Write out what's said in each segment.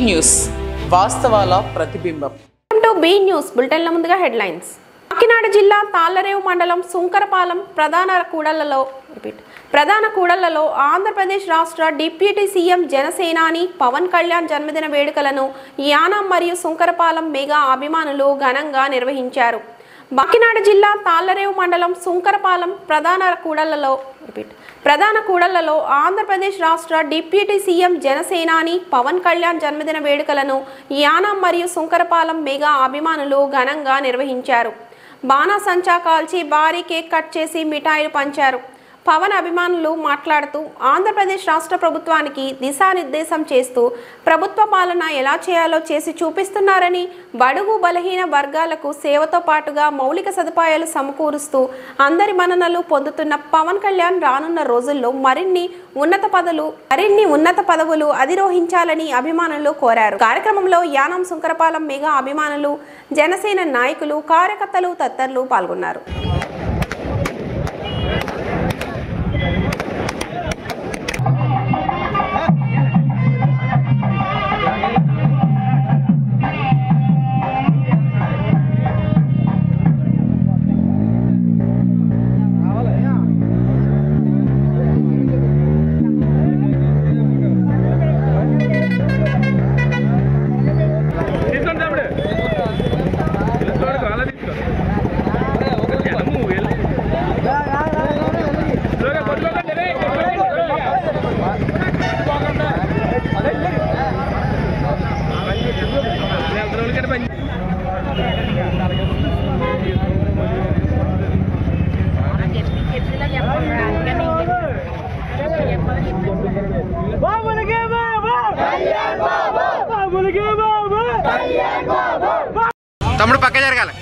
News వాస్తవాల ప్రతిబింబం. B news బులెటిన్ల ముందుగా headlines. Kakinada జిల్లా తాళ్లరేవు మండలం సుంకరపాలెం ప్రధాన కూడళ్లలో ఆంధ్రప్రదేశ్ రాష్ట్ర డిప్యూటీ సీఎం జనసేనాని పవన్ కళ్యాణ్ జన్మదిన వేడుకలను యానాం మరియు సుంకరపాలెం మెగా అభిమానులు ఘనంగా నిర్వహించారు. కాకినాడ జిల్లా తాళ్లరేవు మండలం సుంకరపాలెం ప్రధాన కూడళ్లలో ఆంధ్రప్రదేశ్ రాష్ట్ర డిప్యూటీ సీఎం జనసేనాని పవన్ కళ్యాణ్ జన్మదిన వేడుకలను యానాం మరియు సుంకరపాలెం మెగా అభిమానులు ఘనంగా నిర్వహించారు. బాణాసంచా కాల్చి భారీ కేక్ కట్ చేసి మిఠాయిలు పంచారు. పవన్ అభిమానులు మాట్లాడుతూ ఆంధ్రప్రదేశ్ రాష్ట్ర ప్రభుత్వానికి దిశానిర్దేశం చేస్తూ ప్రభుత్వ పాలన ఎలా చేయాలో చేసి చూపిస్తున్నారని, బడుగు బలహీన వర్గాలకు సేవతో పాటుగా మౌలిక సదుపాయాలు సమకూరుస్తూ అందరి మన్ననలు పొందుతున్న పవన్ కళ్యాణ్ రానున్న రోజుల్లో మరిన్ని ఉన్నత పదవులు అధిరోహించాలని అభిమానులు కోరారు. కార్యక్రమంలో యానాం సుంకరపాలెం మెగా అభిమానులు, జనసేన నాయకులు, కార్యకర్తలు తదితరులు పాల్గొన్నారు. తమ్ముడు పక్క జరగాలి.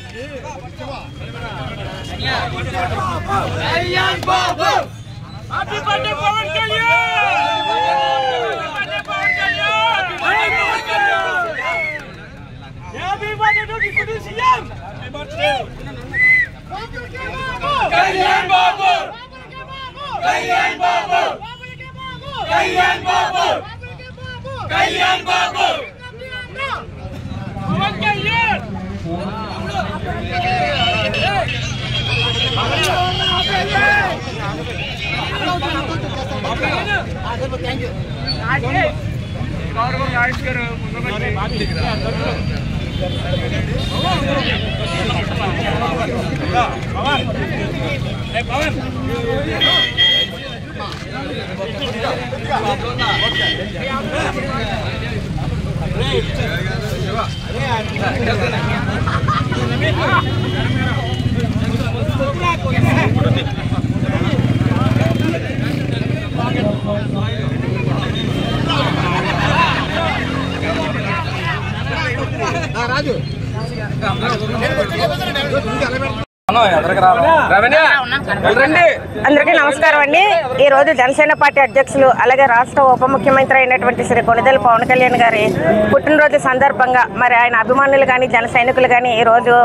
అందరికీ నమస్కారం అండి. ఈ రోజు జనసేన పార్టీ అధ్యక్షులు అలాగే రాష్ట్ర ఉప ముఖ్యమంత్రి అయినటువంటి శ్రీ కొణిదెల పవన్ కళ్యాణ్ గారి పుట్టినరోజు సందర్భంగా మరి ఆయన అభిమానులు కానీ జన సైనికులు కానీ ఈరోజు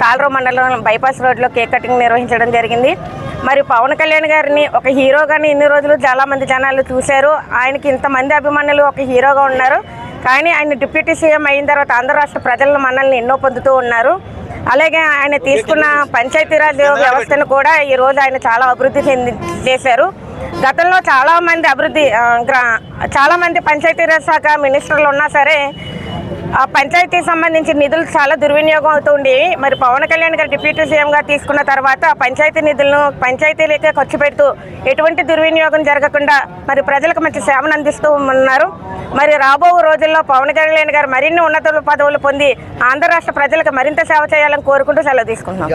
తాళ్లరేవు మండలం బైపాస్ రోడ్లో కేక్ కటింగ్ నిర్వహించడం జరిగింది. మరి పవన్ కళ్యాణ్ గారిని ఒక హీరోగాని ఇన్ని రోజులు చాలా మంది జనాలు చూశారు. ఆయనకి ఇంతమంది అభిమానులు ఒక హీరోగా ఉన్నారు. కానీ ఆయన డిప్యూటీ సీఎం అయిన తర్వాత ఆంధ్ర రాష్ట్ర ప్రజల మన్నల్ని ఎన్నో పొందుతూ ఉన్నారు. అలాగే ఆయన తీసుకున్న పంచాయతీరాజ్ వ్యవస్థను కూడా ఈరోజు ఆయన చాలా అభివృద్ధి చేశారు. గతంలో చాలా మంది పంచాయతీరాజ్ శాఖ మినిస్టర్లు ఉన్నా సరే ఆ పంచాయతీకి సంబంధించిన నిధులు చాలా దుర్వినియోగం అవుతూ ఉండేవి. మరి పవన్ కళ్యాణ్ గారు డిప్యూటీ సీఎంగా తీసుకున్న తర్వాత పంచాయతీ నిధులను పంచాయతీలకే ఖర్చు పెడుతూ ఎటువంటి దుర్వినియోగం జరగకుండా మరి ప్రజలకు మంచి సేవను అందిస్తూ ఉన్నారు. మరి రాబో రోజుల్లో పవన్ కళ్యాణ్ గారు మరిన్ని ఉన్నత పదవులు పొంది ఆంధ్ర రాష్ట్ర ప్రజలకు మరింత సేవ చేయాలని కోరుకుంటూ సెలవు తీసుకుంటున్నాం.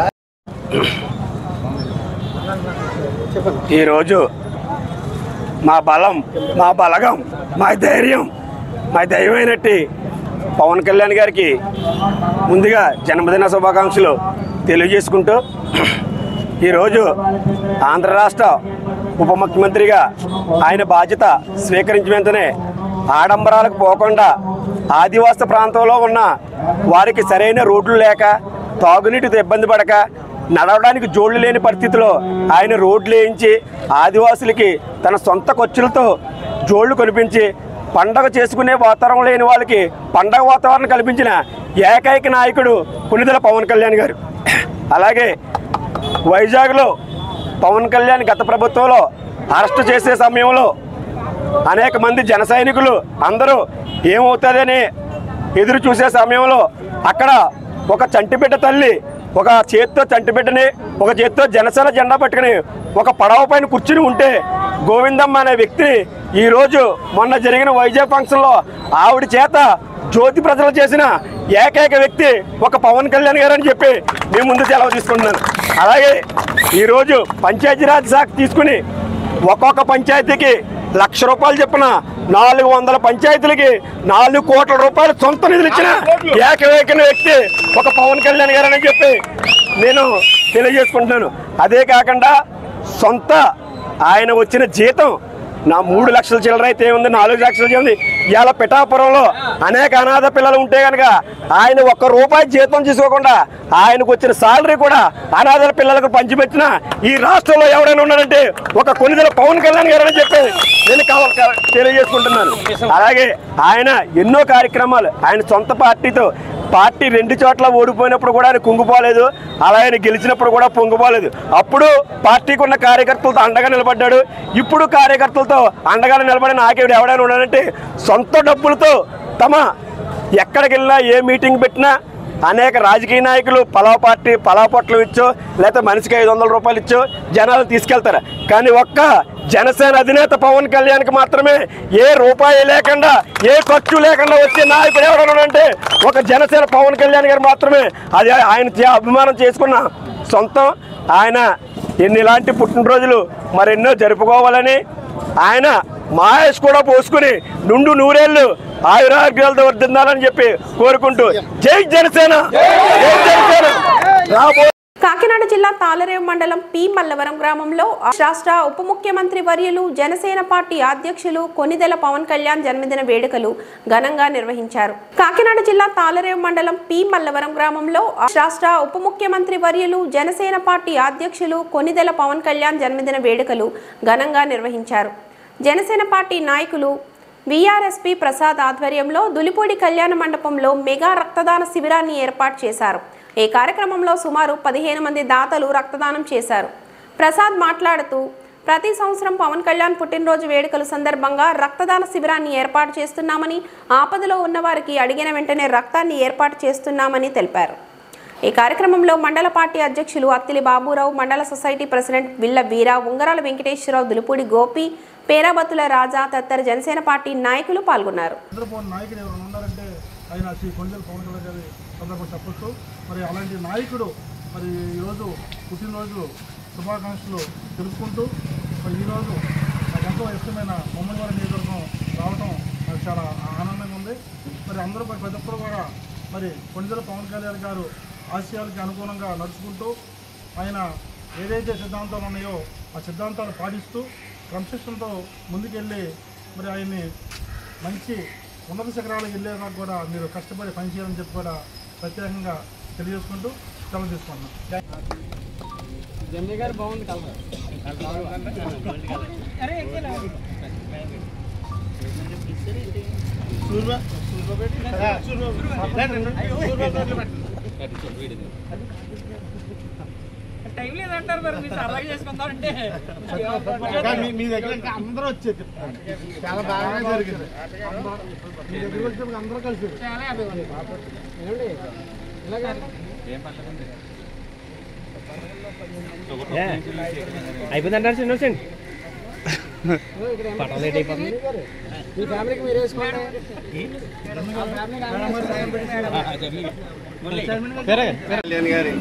ఈరోజు మా బలం, మా బలగం, మా ధైర్యం, మా దైవమైనట్టి పవన్ కళ్యాణ్ గారికి ముందుగా జన్మదిన శుభాకాంక్షలు తెలియజేసుకుంటూ ఈరోజు ఆంధ్ర రాష్ట్ర ఉప ముఖ్యమంత్రిగా ఆయన బాధ్యత స్వీకరించిన వెంటనే ఆడంబరాలకు పోకుండా ఆదివాసీ ప్రాంతంలో ఉన్న వారికి సరైన రోడ్లు లేక తాగునీటితో ఇబ్బంది పడక నడవడానికి జోళ్లు లేని పరిస్థితిలో ఆయన రోడ్లు వేయించి ఆదివాసులకి తన సొంత ఖర్చులతో జోళ్లు కొనిపించి పండగ చేసుకునే వాతావరణం లేని వాళ్ళకి పండగ వాతావరణం కల్పించిన ఏకైక నాయకుడు కొణిదెల పవన్ కళ్యాణ్ గారు. అలాగే వైజాగ్లో పవన్ కళ్యాణ్ గత ప్రభుత్వంలో అరెస్ట్ చేసే సమయంలో అనేక మంది జన సైనికులు అందరూ ఏమవుతుందని ఎదురు చూసే సమయంలో అక్కడ ఒక చంటిబిడ్డ తల్లి ఒక చేత్తో చంటిబిడ్డని ఒక చేత్తో జనసేన జెండా పట్టుకుని ఒక పడవ పైన కూర్చుని ఉంటే గోవిందమ్మ అనే వ్యక్తిని ఈరోజు మొన్న జరిగిన వైజాగ్ ఫంక్షన్లో ఆవిడ చేత జ్యోతి ప్రజలు చేసిన ఏకైక వ్యక్తి ఒక పవన్ కళ్యాణ్ గారు అని చెప్పి నేను ముందు సెలవు తీసుకుంటున్నాను. అలాగే ఈరోజు పంచాయతీరాజ్ శాఖ తీసుకుని ఒక్కొక్క పంచాయతీకి ₹1,00,000 చెప్పిన 400 పంచాయతీలకి 4 కోట్ల రూపాయలు సొంత నిధులు ఇచ్చిన ఏకైక వ్యక్తి ఒక పవన్ కళ్యాణ్ గారు అని చెప్పి నేను తెలియజేసుకుంటున్నాను. అదే కాకుండా సొంత ఆయన వచ్చిన జీతం నా 3 లక్షల చిల్లర అయితే ఉంది, 4 లక్షల చిల్లర ఉంది. ఇవాళ పిఠాపురంలో అనేక అనాథ పిల్లలు ఉంటే కనుక ఆయన ₹1 జీతం తీసుకోకుండా ఆయనకు వచ్చిన సాలరీ కూడా అనాథల పిల్లలకు పంచిపెట్టిన ఈ రాష్ట్రంలో ఎవరైనా ఉన్నారంటే ఒక కొణిదెల పవన్ కళ్యాణ్ గారు అని చెప్పి నేను తెలియజేసుకుంటున్నాను. అలాగే ఆయన ఎన్నో కార్యక్రమాలు ఆయన సొంత పార్టీ 2 చోట్ల ఓడిపోయినప్పుడు కూడా ఆయన కుంగిపోలేదు, అలా ఆయన గెలిచినప్పుడు కూడా పొంగిపోలేదు. అప్పుడు పార్టీకి ఉన్న కార్యకర్తలతో అండగా నిలబడ్డాడు. ఇప్పుడు కార్యకర్తలతో అండగా నిలబడిన నాయకుడు ఎవడైనా ఉన్నాడంటే సొంత డబ్బులతో ఎక్కడికి వెళ్ళినా ఏ మీటింగ్ పెట్టినా అనేక రాజకీయ నాయకులు పలావ్ పొట్లు ఇచ్చో లేకపోతే మనిషికి ₹500 ఇచ్చో జనాలు తీసుకెళ్తారు. కానీ ఒక్క జనసేన అధినేత పవన్ కళ్యాణ్కి మాత్రమే ఏ రూపాయి లేకుండా ఏ ఖర్చు లేకుండా వచ్చే నాయకుడు ఎవరన్నాడంటే ఒక జనసేన పవన్ కళ్యాణ్ గారు మాత్రమే. అది ఆయన అభిమానం చేసుకున్న సొంతం. ఆయన ఇలాంటి పుట్టినరోజులు మరెన్నో జరుపుకోవాలని ఆయన మాయేష్ కూడా పోసుకుని నుండు నూరేళ్లు ఆయురారోగ్యాలతో వర్ధిల్లాలని చెప్పి కోరుకుంటూ జై జనసేన, జై జనసేన. కాకినాడ జిల్లా తాళరేవు మండలం పి మల్లవరం గ్రామంలో రాష్ట్ర ఉప ముఖ్యమంత్రి వర్యులు జనసేన పార్టీ అధ్యక్షులు కొణిదెల పవన్ కళ్యాణ్ జన్మదిన వేడుకలు ఘనంగా నిర్వహించారు. కాకినాడ జిల్లా తాళరేవు మండలం పి మల్లవరం గ్రామంలో రాష్ట్ర ఉప ముఖ్యమంత్రి వర్యులు జనసేన పార్టీ అధ్యక్షులు కొణిదెల పవన్ కళ్యాణ్ జన్మదిన వేడుకలు ఘనంగా నిర్వహించారు. జనసేన పార్టీ నాయకులు విఆర్ఎస్పి ప్రసాద్ ఆధ్వర్యంలో దులిపూడి కళ్యాణ మండపంలో మెగా రక్తదాన శిబిరాన్ని ఏర్పాటు చేశారు. ఈ కార్యక్రమంలో సుమారు 15 మంది దాతలు రక్తదానం చేశారు. ప్రసాద్ మాట్లాడుతూ ప్రతి సంవత్సరం పవన్ కళ్యాణ్ పుట్టినరోజు వేడుకల సందర్భంగా రక్తదాన శిబిరాన్ని ఏర్పాటు చేస్తున్నామని, ఆపదలో ఉన్న వారికి అడిగిన వెంటనే రక్తాన్ని ఏర్పాటు చేస్తున్నామని తెలిపారు. ఈ కార్యక్రమంలో మండల పార్టీ అధ్యక్షులు అత్తిలి బాబురావు, మండల సొసైటీ ప్రెసిడెంట్ విల్ల వీరా, ఉంగరాల వెంకటేశ్వరరావు, దులిపూడి గోపి, పేరాబత్తుల రాజా తదితర జనసేన పార్టీ నాయకులు పాల్గొన్నారు. మరి అలాంటి నాయకుడు మరి ఈరోజు పుట్టినరోజు శుభాకాంక్షలు తెలుపుకుంటూ మరి ఈరోజు నాకు ఎంతో ఇష్టమైన మమ్మల్వరం నియోజకవర్గం రావడం నాకు చాలా ఆనందంగా ఉంది. మరి అందరూ ప్రతి ఒక్కరు కూడా మరి కొణిదెల పవన్ కళ్యాణ్ గారు ఆశయాలకి అనుగుణంగా నడుచుకుంటూ ఆయన ఏదైతే సిద్ధాంతాలు ఉన్నాయో ఆ సిద్ధాంతాలు పాటిస్తూ క్రమశిక్షణతో ముందుకెళ్ళి మరి ఆయన్ని మంచి ఉన్నత శిఖరాలకు వెళ్ళేలా కూడా మీరు కష్టపడి పనిచేయాలని చెప్పి కూడా ప్రత్యేకంగా తెలియజేసుకుంటూ సెలవు తీసుకుంటున్నాం. జమ్మి గారు బాగుంది టైం లేదంటారు మరి మీరు సరదాగా చేసుకుంటారంటే మీ దగ్గర అందరూ వచ్చేది చాలా బాగా జరిగింది. మీ దగ్గర వచ్చినప్పుడు అందరూ కలిసి చాలా అయిపోయిందంటారు చిన్నోసండి పటం లేట్ అయిపోతుంది. మీ ఫ్యామిలీకి మీరు వేసుకోండి. కళ్యాణ్ గారి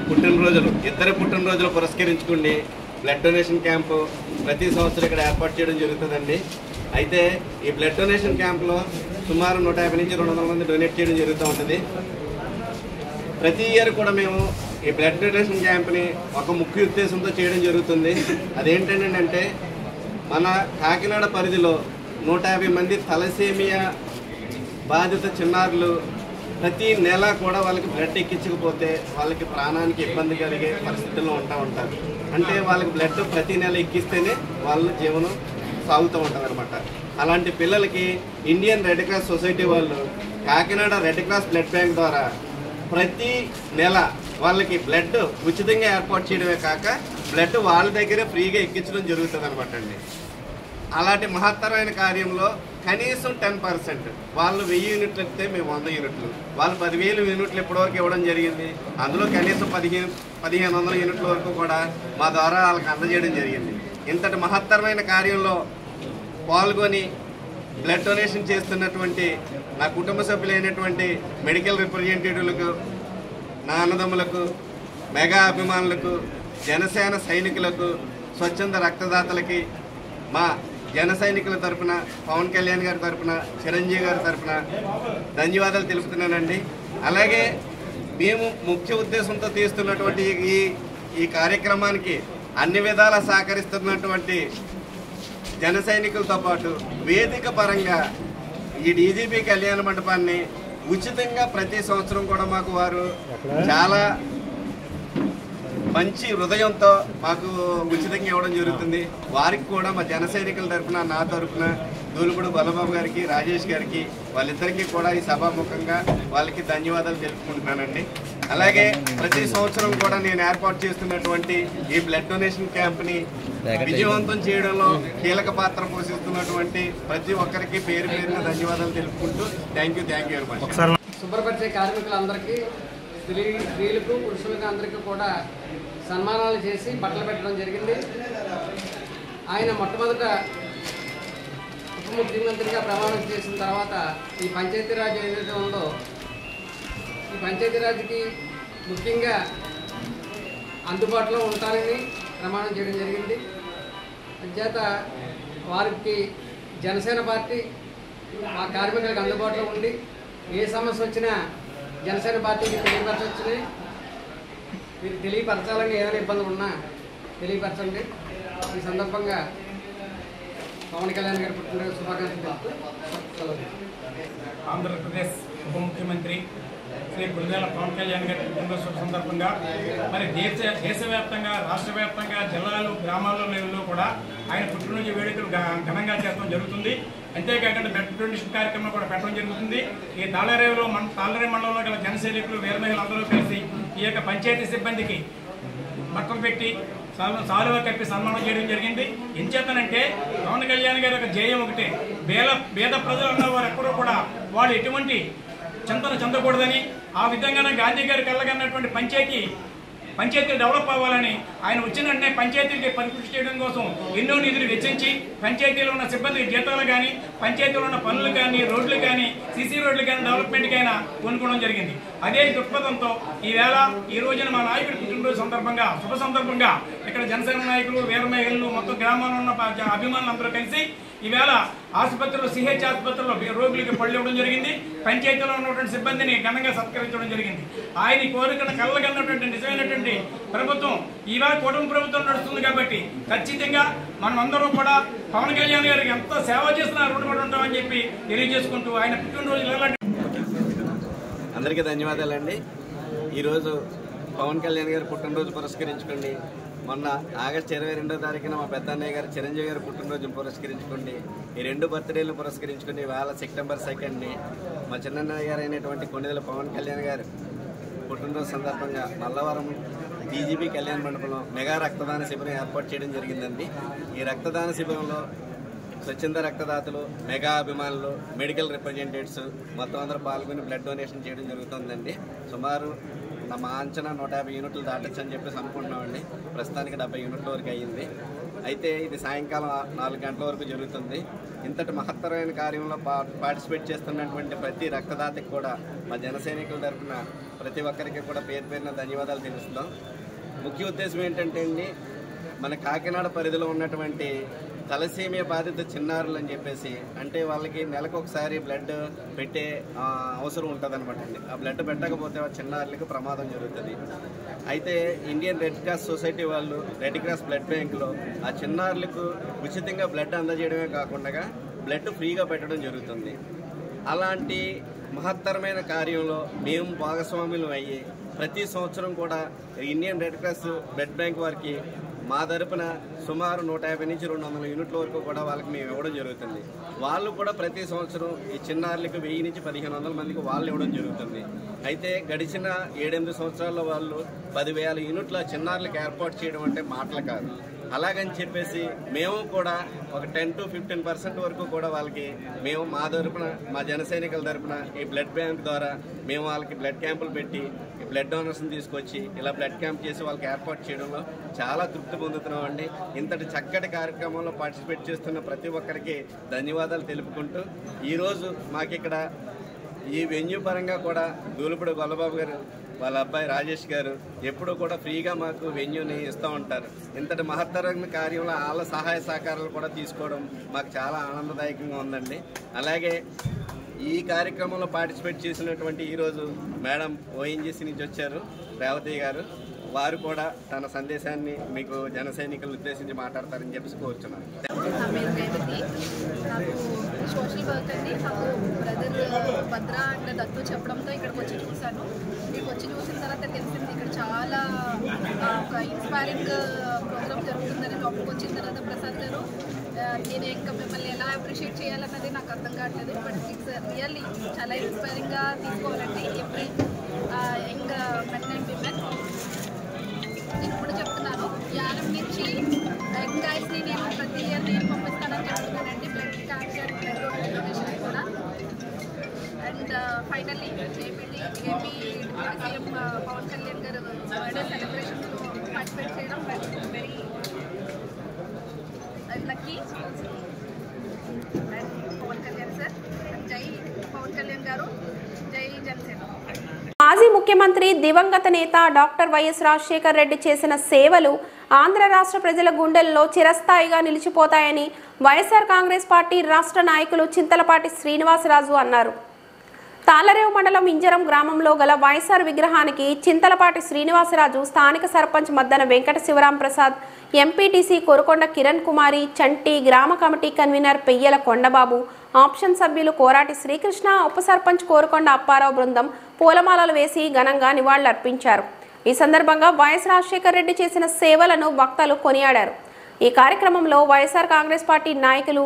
పుట్టినరోజులు ఇద్దరు పుట్టినరోజులు పురస్కరించుకుని బ్లడ్ డొనేషన్ క్యాంపు ప్రతి సంవత్సరం ఇక్కడ ఏర్పాటు చేయడం జరుగుతుందండి. అయితే ఈ బ్లడ్ డొనేషన్ క్యాంపులో సుమారు 150 నుంచి 200 మంది డొనేట్ చేయడం జరుగుతూ ఉంటుంది. ప్రతి ఇయర్ కూడా మేము ఈ బ్లడ్ డొనేషన్ క్యాంప్ని ఒక ముఖ్య ఉద్దేశంతో చేయడం జరుగుతుంది. అదేంటంటే మన కాకినాడ పరిధిలో 150 మంది తలసేమియా బాధిత చిన్నారులు ప్రతి నెల కూడా వాళ్ళకి బ్లడ్ ఎక్కించకపోతే వాళ్ళకి ప్రాణానికి ఇబ్బంది కలిగే పరిస్థితుల్లో ఉంటారు. అంటే వాళ్ళకి బ్లడ్ ప్రతి నెల ఎక్కిస్తేనే వాళ్ళ జీవనం సాగుతూ ఉంటుంది అనమాట. అలాంటి పిల్లలకి ఇండియన్ రెడ్ క్రాస్ సొసైటీ వాళ్ళు Kakinada red cross blood bank ద్వారా ప్రతి నెల వాళ్ళకి బ్లడ్ ఉచితంగా ఏర్పాటు చేయడమే కాక బ్లడ్ వాళ్ళ దగ్గరే ఫ్రీగా ఎక్కించడం జరుగుతుంది అనమాట అండి. అలాంటి మహత్తరమైన కార్యంలో కనీసం 10%, వాళ్ళు 1000 యూనిట్లు ఇస్తే మేము 100 యూనిట్లు, వాళ్ళు 10,000 యూనిట్లు ఇప్పటివరకు ఇవ్వడం జరిగింది. అందులో కనీసం 1500 యూనిట్ల వరకు కూడా మా ద్వారా వాళ్ళకి అందజేయడం జరిగింది. ఇంతటి మహత్తరమైన కార్యంలో పాల్గొని బ్లడ్ డొనేషన్ చేస్తున్నటువంటి నా కుటుంబ సభ్యులైనటువంటి మెడికల్ రిప్రజెంటేటివ్లకు, నా అన్నదమ్ములకు, మెగా అభిమానులకు, జనసేన సైనికులకు, స్వచ్ఛంద రక్తదాతలకి, మా జన సైనికుల తరఫున, పవన్ కళ్యాణ్ గారి తరఫున, చిరంజీవి గారి తరఫున ధన్యవాదాలు తెలుపుతున్నానండి. అలాగే మేము ముఖ్య ఉద్దేశంతో తీస్తున్నటువంటి ఈ కార్యక్రమానికి అన్ని విధాలా సహకరిస్తున్నటువంటి జన సైనికులతో పాటు వేదిక పరంగా ఈ డీజీపీ కళ్యాణ మండపాన్ని ఉచితంగా ప్రతి సంవత్సరం కూడా మాకు వారు చాలా మంచి హృదయంతో మాకు ఉచితంగా ఇవ్వడం జరుగుతుంది. వారికి కూడా మా జన సైనికుల తరఫున, నా తరఫున, దూలుపుడు బలబాబు గారికి, రాజేష్ గారికి, వాళ్ళిద్దరికీ కూడా ఈ సభాముఖంగా వాళ్ళకి ధన్యవాదాలు తెలుపుకుంటున్నానండి. అలాగే ప్రతి సంవత్సరం కూడా నేను ఏర్పాటు చేస్తున్నటువంటి ఈ బ్లడ్ డొనేషన్ క్యాంప్ని విజయవంతం చేయడంలో కీలక పాత్ర పోషిస్తున్నటువంటి ప్రతి ఒక్కరికి పేరు పేరున ధన్యవాదాలు తెలుపుకుంటూ థ్యాంక్ యూ వెరీ మచ్. శుభ్రపరిచే కార్మికులందరికీ, స్త్రీలకు, పురుషులకు అందరికీ కూడా సన్మానాలు చేసి బట్టలు పెట్టడం జరిగింది. ఆయన మొట్టమొదట ఉప ముఖ్యమంత్రిగా ప్రమాణం చేసిన తర్వాత ఈ పంచాయతీరాజ్ ఏదైతే ఉందో, ఈ పంచాయతీరాజ్కి ముఖ్యంగా అందుబాటులో ఉంటానని ప్రమాణం చేయడం జరిగింది. అంచేత వారికి జనసేన పార్టీ మా కార్మికులకు అందుబాటులో ఉండి ఏ సమస్య వచ్చినా జనసేన పార్టీకి తెలియపరచవచ్చుని, మీరు తెలియపరచాలని ఏదైనా ఇబ్బందులు ఉన్నా తెలియపరచండి. ఈ సందర్భంగా పవన్ కళ్యాణ్ గారి పుట్టినరోజు శుభాకాంక్షలు. ఆంధ్రప్రదేశ్ ఉప ముఖ్యమంత్రి శ్రీ గుడిదెల పవన్ కళ్యాణ్ గారి పుట్టినరోజు సందర్భంగా మరి దేశవ్యాప్తంగా, రాష్ట్ర వ్యాప్తంగా, జిల్లాలు, గ్రామాల్లో లెవెల్లో కూడా ఆయన పుట్టినరోజు వేడుకలు ఘనంగా చేయడం జరుగుతుంది. అంతేకాకుండా బ్లడ్ డొనేషన్ కార్యక్రమం కూడా పెట్టడం జరుగుతుంది. ఈ తాళరేవులో తాళరే మండలంలో గల జన సైనికులు, వీర మహిళలు అందరూ కలిసి ఈ యొక్క పంచాయతీ సిబ్బందికి బట్టలు పెట్టి సాలువ కప్పి సన్మానం చేయడం జరిగింది. ఎంచేతనంటే పవన్ కళ్యాణ్ గారి యొక్క ధ్యేయం ఒకటే, పేద ప్రజలు ఉన్న వారు ఎక్కడో కూడా వాళ్ళు ఎటువంటి చింతన చెందకూడదని, ఆ విధంగానే గాంధీ గారి కళ్ళగన్నటువంటి పంచాయతీలు డెవలప్ అవ్వాలని ఆయన వచ్చిన వెంటనే పంచాయతీలకి పరికృషి చేయడం కోసం ఎన్నో నిధులు వెచ్చించి పంచాయతీలో ఉన్న సిబ్బందికి జీతాలు కానీ, పంచాయతీలో ఉన్న పనులు కానీ, రోడ్లు కానీ, సీసీ రోడ్లు కానీ డెవలప్మెంట్కైనా కొనుక్కోవడం జరిగింది. అదే దృక్పథంతో ఈ రోజున మా నాయకుడి పుట్టినరోజు సందర్భంగా, శుభ సందర్భంగా ఇక్కడ జనసేన నాయకులు, వీర మహిళలు, మొత్తం గ్రామాల్లో ఉన్న అభిమానులు అందరూ కలిసి ఈవేళ ఆసుపత్రిలో, సిహెచ్ ఆసుపత్రిలో రోగులకి పళ్ళు ఇవ్వడం జరిగింది. పంచాయతీలో ఉన్నటువంటి సిబ్బందిని ఘనంగా సత్కరించడం జరిగింది. ఆయన కోరికను కళ్ళగన్నటువంటి నిజమైనటువంటి ప్రభుత్వం ఈవేళ కూటమి ప్రభుత్వం నడుస్తుంది కాబట్టి ఖచ్చితంగా మనం అందరం కూడా పవన్ కళ్యాణ్ గారికి ఎంత సేవ చేసినా రుణపడి ఉంటామని చెప్పి తెలియజేసుకుంటూ ఆయన పుట్టినరోజు అందరికీ ధన్యవాదాలండి. ఈరోజు పవన్ కళ్యాణ్ గారి పుట్టినరోజు పురస్కరించుకోండి. మొన్న ఆగస్టు 22వ తారీఖున మా పెద్దన్నయ్య గారు చిరంజీవి గారి పుట్టినరోజును పురస్కరించుకోండి. ఈ 2 బర్త్డేలు పురస్కరించుకుని ఇవాళ సెప్టెంబర్ 2ని మా చిన్నన్నయ్య గారు అయినటువంటి కొణిదెల పవన్ కళ్యాణ్ గారు పుట్టినరోజు సందర్భంగా మల్లవరం డీజీపీ కళ్యాణ మండపంలో మెగా రక్తదాన శిబిరం ఏర్పాటు చేయడం జరిగిందండి. ఈ రక్తదాన శిబిరంలో స్వచ్ఛంద రక్తదాతలు, మెగా అభిమానులు, మెడికల్ రిప్రజెంటేటివ్స్ మొత్తం అందరూ పాల్గొని బ్లడ్ డొనేషన్ చేయడం జరుగుతుందండి. సుమారు మా అంచనా 150 యూనిట్లు దాటచ్చు అని చెప్పేసి అనుకుంటున్నామండి. ప్రస్తుతానికి 70 యూనిట్ల వరకు అయ్యింది. అయితే ఇది సాయంకాలం 4 గంటల వరకు జరుగుతుంది. ఇంతటి మహత్తరమైన కార్యంలో పార్టిసిపేట్ చేస్తున్నటువంటి ప్రతి రక్తదాతకి కూడా మా జన సైనికుల తరఫున ప్రతి ఒక్కరికి కూడా పేరు పేరున ధన్యవాదాలు తెలుస్తున్నాం. ముఖ్య ఉద్దేశం ఏంటంటే అండి, మన కాకినాడ పరిధిలో ఉన్నటువంటి తలసేమియా బాధిత చిన్నారులు అని చెప్పేసి, అంటే వాళ్ళకి నెలకు ఒకసారి బ్లడ్ పెట్టే అవసరం ఉంటుంది అనమాట అండి. ఆ బ్లడ్ పెట్టకపోతే ఆ చిన్నారులకు ప్రమాదం జరుగుతుంది. అయితే ఇండియన్ రెడ్ క్రాస్ సొసైటీ వాళ్ళు రెడ్ క్రాస్ బ్లడ్ బ్యాంకులో ఆ చిన్నారులకు ఉచితంగా బ్లడ్ అందజేయడమే కాకుండా బ్లడ్ ఫ్రీగా పెట్టడం జరుగుతుంది. అలాంటి మహత్తరమైన కార్యంలో మేము భాగస్వాములు అయ్యి ప్రతి సంవత్సరం కూడా Indian red cross blood bank వారికి మా తరపున సుమారు 150 నుంచి 200 యూనిట్ల వరకు కూడా వాళ్ళకి మేము ఇవ్వడం జరుగుతుంది. వాళ్ళు కూడా ప్రతి సంవత్సరం ఈ చిన్నారులకు 1000 నుంచి 1500 మందికి వాళ్ళు ఇవ్వడం జరుగుతుంది. అయితే గడిచిన 7-8 సంవత్సరాల్లో వాళ్ళు 10,000 యూనిట్ల చిన్నారులకు ఏర్పాటు చేయడం అంటే మాటలు కాదు. అలాగని చెప్పేసి మేము కూడా ఒక 10 to 15% వరకు కూడా వాళ్ళకి మేము మా తరపున, మా జన సైనికుల తరపున ఈ బ్లడ్ బ్యాంక్ ద్వారా మేము వాళ్ళకి బ్లడ్ క్యాంపులు పెట్టి బ్లడ్ డోనర్స్ని తీసుకొచ్చి ఇలా బ్లడ్ క్యాంప్ చేసి వాళ్ళకి ఏర్పాటు చేయడంలో చాలా తృప్తి పొందుతున్నాం అండి. ఇంతటి చక్కటి కార్యక్రమంలో పార్టిసిపేట్ చేస్తున్న ప్రతి ఒక్కరికి ధన్యవాదాలు తెలుపుకుంటూ, ఈరోజు మాకు ఇక్కడ ఈ వెన్యూ పరంగా కూడా దూలుపూడి గొల్లబాబు గారు వాళ్ళ అబ్బాయి రాజేష్ గారు ఎప్పుడూ కూడా ఫ్రీగా మాకు వెన్యూని ఇస్తూ ఉంటారు. ఇంతటి మహత్తరమైన కార్యంలో వాళ్ళ సహాయ సహకారాలు కూడా తీసుకోవడం మాకు చాలా ఆనందదాయకంగా ఉందండి. అలాగే ఈ కార్యక్రమంలో పార్టిసిపేట్ చేసినటువంటి ఈరోజు మేడం ఓఎన్జీసీ నుంచి వచ్చారు రేవతి గారు, వారు కూడా తన సందేశాన్ని మీకు జన సైనికులను ఉద్దేశించి మాట్లాడతారని చెప్పి కోరుచున్నాను. నాకు సోషల్ వర్క్ అండి. నాకు బ్రదర్ భద్ర అండ్ దత్తు చెప్పడంతో ఇక్కడికి వచ్చి చూశాను. ఇక్కడికి వచ్చి చూసిన తర్వాత తెలిసింది ఇక్కడ చాలా ఒక ఇన్స్పైరింగ్ ప్రోగ్రామ్ జరుగుతుందని. లోపలికి వచ్చిన తర్వాత ప్రసాద్ గారు నేను ఇంకా మిమ్మల్ని ఎలా అప్రిషియేట్ చేయాలన్నది నాకు అర్థం కావట్లేదు. బట్ ఇట్స్ రియల్లీ చాలా ఇన్స్పైరింగ్గా తీసుకోవాలండి every young men and women. నేను ఇప్పుడు చెప్తున్నాను, యానం నుంచి యంగ్ గైస్ని నేను ప్రతి ఇయర్ నేను పంపిస్తానని చెప్తున్నానండి, బ్లడ్ క్యాన్సర్ బ్లడ్ డొనేషన్ కూడా. And finally AP CM Pawan Kalyan గారు బర్త్డే సెలబ్రేషన్స్లో పార్టిసిపేట్ చేయడం very lucky. And Pawan Kalyan sir, జై పవన్ కళ్యాణ్ గారు, జై జనసేన. మాజీ ముఖ్యమంత్రి దివంగత నేత డాక్టర్ వైఎస్ రాజశేఖర్ రెడ్డి చేసిన సేవలు ఆంధ్ర రాష్ట్ర ప్రజల గుండెల్లో చిరస్థాయిగా నిలిచిపోతాయని వైఎస్ఆర్ కాంగ్రెస్ పార్టీ రాష్ట్ర నాయకులు చింతలపాటి శ్రీనివాసరాజు అన్నారు. తాళరేవు మండలం ఇంజరం గ్రామంలో గల వైఎస్ఆర్ విగ్రహానికి చింతలపాటి శ్రీనివాసరాజు, స్థానిక సర్పంచ్ మద్దన వెంకట శివరాం ప్రసాద్, ఎంపీటీసీ కొరకొండ కిరణ్ కుమారి, చంటి, గ్రామ committee convener Peyyala Kondababu, option సభ్యులు కోరాటి శ్రీకృష్ణ, ఉప సర్పంచ్ కోరకొండ అప్పారావు బృందం పూలమాలలు వేసి ఘనంగా నివాళులర్పించారు. ఈ సందర్భంగా వైఎస్ రాజశేఖర్ రెడ్డి చేసిన సేవలను వక్తలు కొనియాడారు. ఈ కార్యక్రమంలో వైఎస్ఆర్ కాంగ్రెస్ పార్టీ నాయకులు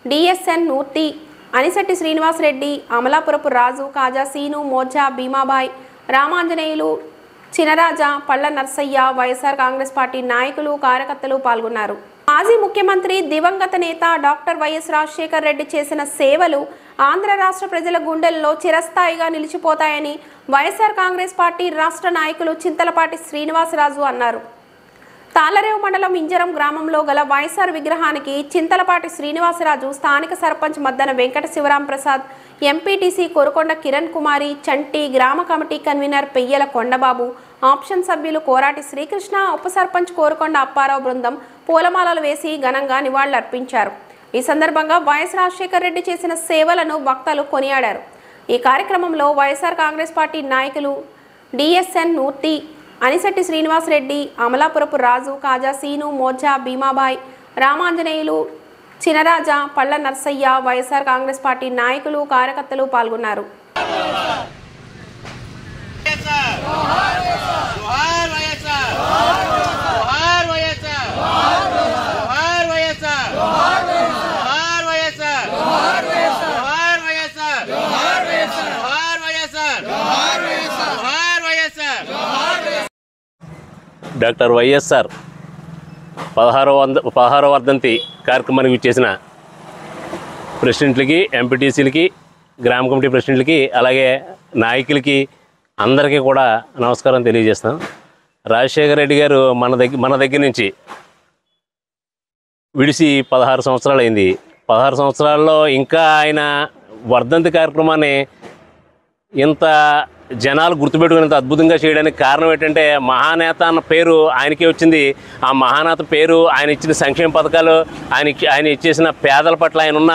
డిఎస్ఎన్ మూర్తి, అనిశెట్టి శ్రీనివాసరెడ్డి, అమలాపురపు రాజు, కాజా సీను, మోజా, భీమాబాయ్, రామాంజనేయులు, చినరాజా, పళ్ళ నర్సయ్య, వైఎస్ఆర్ కాంగ్రెస్ పార్టీ నాయకులు, కార్యకర్తలు పాల్గొన్నారు. మాజీ ముఖ్యమంత్రి దివంగత నేత డాక్టర్ వైఎస్ రాజశేఖర్ రెడ్డి చేసిన సేవలు ఆంధ్ర రాష్ట్ర ప్రజల గుండెల్లో చిరస్థాయిగా నిలిచిపోతాయని వైఎస్ఆర్ కాంగ్రెస్ పార్టీ రాష్ట్ర నాయకులు చింతలపాటి శ్రీనివాసరాజు అన్నారు. తాళరేవు మండలం ఇంజరం గ్రామంలో గల వైఎస్ఆర్ విగ్రహానికి చింతలపాటి శ్రీనివాసరాజు, స్థానిక సర్పంచ్ మద్దన వెంకట శివరాం ప్రసాద్, ఎంపీటీసీ కొరకొండ కిరణ్ కుమారి, చంటి, గ్రామ committee convener Peyyala Kondababu, option సభ్యులు కోరాటి శ్రీకృష్ణ, ఉప సర్పంచ్ కోరకొండ అప్పారావు బృందం పూలమాలలు వేసి ఘనంగా నివాళులర్పించారు. ఈ సందర్భంగా వైఎస్ రాజశేఖర్ రెడ్డి చేసిన సేవలను వక్తలు కొనియాడారు. ఈ కార్యక్రమంలో వైఎస్ఆర్ కాంగ్రెస్ పార్టీ నాయకులు డిఎస్ఎన్ మూర్తి, అనిశెట్టి శ్రీనివాసరెడ్డి, అమలాపురపు రాజు, కాజా సీను, మోజా, భీమాబాయ్, రామాంజనేయులు, చినరాజా, పళ్ళ నర్సయ్య, వైఎస్ఆర్ కాంగ్రెస్ పార్టీ నాయకులు, కార్యకర్తలు పాల్గొన్నారు. డాక్టర్ వైఎస్ఆర్ 16వ వర్ధంతి కార్యక్రమానికి చేసిన ప్రెసిడెంట్లకి, ఎంపీటీసీలకి, గ్రామ కమిటీ ప్రెసిడెంట్లకి, అలాగే నాయకులకి అందరికీ కూడా నమస్కారం తెలియజేస్తాం. రాజశేఖర్ రెడ్డి గారు మన దగ్గర నుంచి విడిసి 16 సంవత్సరాలు అయింది. 16 సంవత్సరాల్లో ఇంకా ఆయన వర్ధంతి కార్యక్రమాన్ని ఇంత జనాలు గుర్తుపెట్టుకునేంత అద్భుతంగా చేయడానికి కారణం ఏంటంటే మహానేత అన్న పేరు ఆయనకే వచ్చింది. ఆ మహానేత పేరు, ఆయన ఇచ్చిన సంక్షేమ పథకాలు, ఆయన ఇచ్చేసిన పేదల పట్ల ఆయన ఉన్న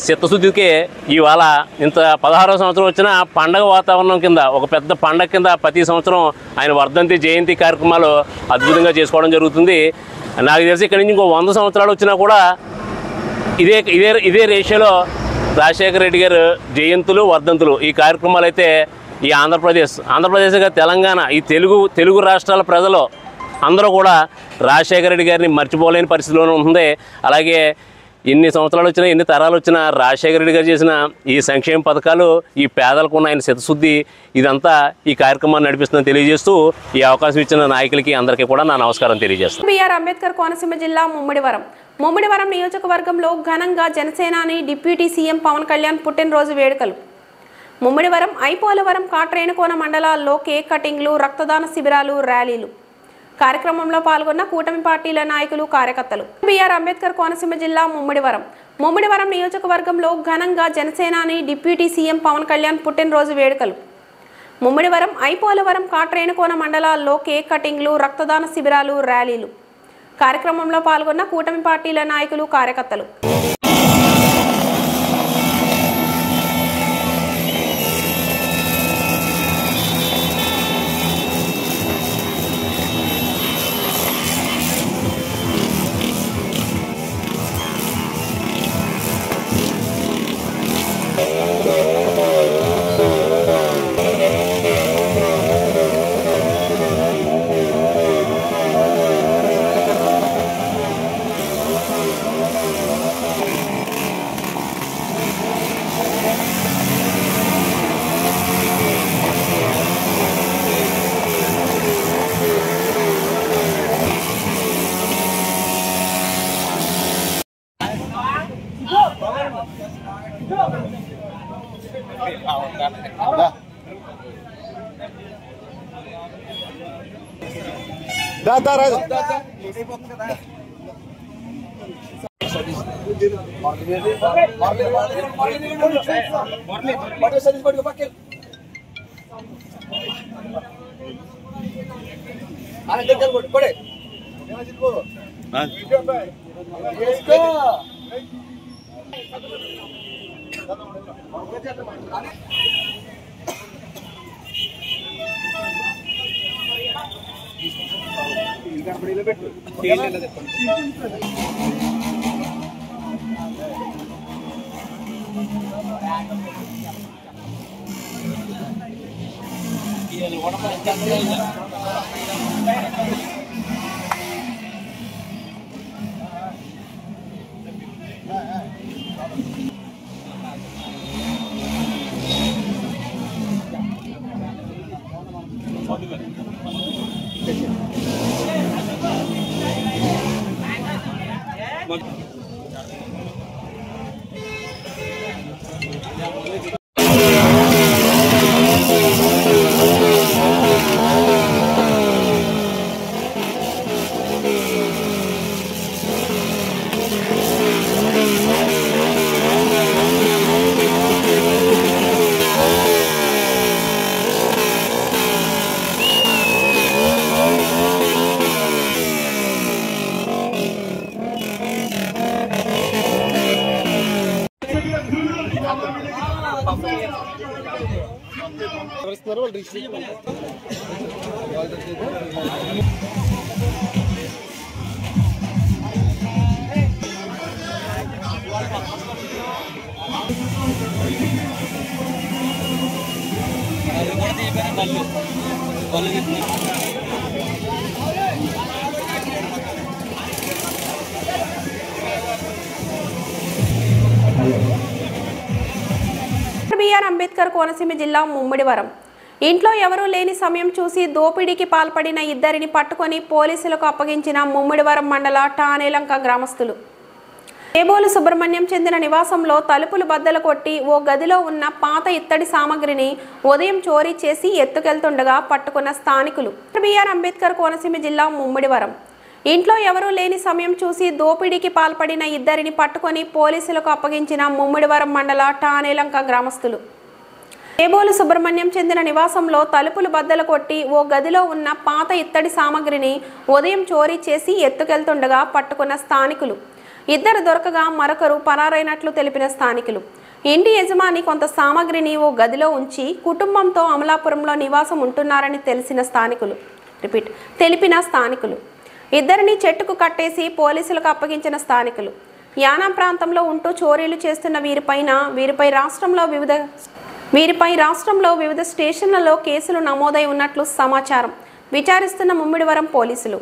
చిత్తశుద్ధికే ఇవాళ ఇంత 16వ సంవత్సరం వచ్చిన పండగ వాతావరణం కింద, ఒక పెద్ద పండగ కింద ప్రతి సంవత్సరం ఆయన వర్ధంతి, జయంతి కార్యక్రమాలు అద్భుతంగా చేసుకోవడం జరుగుతుంది. నాకు తెలిసి ఇక్కడి నుంచి ఇంకో 100 సంవత్సరాలు వచ్చినా కూడా ఇదే రేషియోలో రాజశేఖర రెడ్డి గారు జయంతులు, వర్ధంతులు ఈ కార్యక్రమాలు అయితే ఈ ఆంధ్రప్రదేశ్ తెలంగాణ, ఈ తెలుగు రాష్ట్రాల ప్రజలు అందరూ కూడా రాజశేఖర రెడ్డి గారిని మర్చిపోలేని పరిస్థితిలోనే ఉంటుంది. అలాగే ఎన్ని సంవత్సరాలు వచ్చినా ఎన్ని తరాలు వచ్చినా రాజశేఖర రెడ్డి గారు చేసిన ఈ సంక్షేమ పథకాలు ఈ పేదలకు ఉన్న ఆయన చిత్తశుద్ధి ఇదంతా ఈ కార్యక్రమాన్ని నడిపిస్తుందని తెలియజేస్తూ ఈ అవకాశం ఇచ్చిన నాయకులకి అందరికీ కూడా నా నమస్కారం తెలియజేస్తాను. బిఆర్ అంబేద్కర్ కోనసీమ జిల్లా ముమ్మిడివరం నియోజకవర్గంలో ఘనంగా జనసేనాని డిప్యూటీ సీఎం పవన్ కళ్యాణ్ పుట్టినరోజు వేడుకలు. ముమ్మిడివరం, ఐపోలవరం, కాట్రేనుకోన మండలాల్లో కేక్ కటింగ్లు, రక్తదాన శిబిరాలు, ర్యాలీలు. కార్యక్రమంలో పాల్గొన్న కూటమి పార్టీల నాయకులు, కార్యకర్తలు. బిఆర్ అంబేద్కర్ కోనసీమ జిల్లా ముమ్మిడివరం నియోజకవర్గంలో ఘనంగా జనసేనాని డిప్యూటీ సీఎం పవన్ కళ్యాణ్ పుట్టినరోజు వేడుకలు. ముమ్మిడివరం, ఐపోలవరం, కాట్రేనుకోన మండలాల్లో కేక్ కటింగ్లు, రక్తదాన శిబిరాలు, ర్యాలీలు. కార్యక్రమంలో పాల్గొన్న కూటమి పార్టీల నాయకులు, కార్యకర్తలు. బిఆర్ అంబేద్కర్ కోనసీమ జిల్లా ముమ్మిడివరం. ఇంట్లో ఎవరూ లేని సమయం చూసి దోపిడీకి పాల్పడిన ఇద్దరిని పట్టుకొని పోలీసులకు అప్పగించిన ముమ్మిడివరం మండల టానేలంక గ్రామస్తులు. ఏబోలు సుబ్రహ్మణ్యం చెందిన నివాసంలో తలుపులు బద్దలు కొట్టి ఓ గదిలో ఉన్న పాత ఇత్తడి సామగ్రిని ఉదయం చోరీ చేసి ఎత్తుకెళ్తుండగా పట్టుకున్న స్థానికులు. బిఆర్ అంబేద్కర్ కోనసీమ జిల్లా ముమ్మిడివరం. ఇంట్లో ఎవరూ లేని సమయం చూసి దోపిడీకి పాల్పడిన ఇద్దరిని పట్టుకొని పోలీసులకు అప్పగించిన ముమ్మిడివరం మండల టానేలంక గ్రామస్తులు. ఏబోలు సుబ్రహ్మణ్యం చెందిన నివాసంలో తలుపులు బద్దలు కొట్టి ఓ గదిలో ఉన్న పాత ఇత్తడి సామగ్రిని ఉదయం చోరీ చేసి ఎత్తుకెళ్తుండగా పట్టుకున్న స్థానికులు. ఇద్దరు దొరకగా మరొకరు పరారైనట్లు తెలిపిన స్థానికులు. ఇంటి యజమాని కొంత సామగ్రిని ఓ గదిలో ఉంచి కుటుంబంతో అమలాపురంలో నివాసం ఉంటున్నారని తెలిపిన స్థానికులు. ఇద్దరిని చెట్టుకు కట్టేసి పోలీసులకు అప్పగించిన స్థానికులు. యానాం ప్రాంతంలో ఉంటూ చోరీలు చేస్తున్న వీరిపై రాష్ట్రంలో వివిధ స్టేషన్లలో కేసులు నమోదై ఉన్నట్లు సమాచారం. విచారిస్తున్న ముమ్మిడివరం పోలీసులు.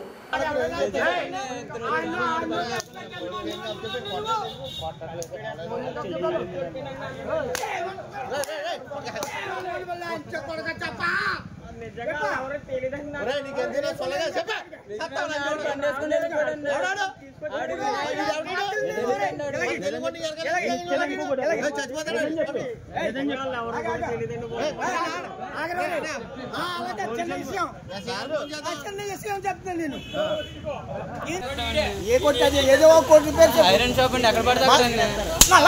ఏదో కోటి పేరు ఐరన్ షాప్ అండి ఎక్కడ పడతా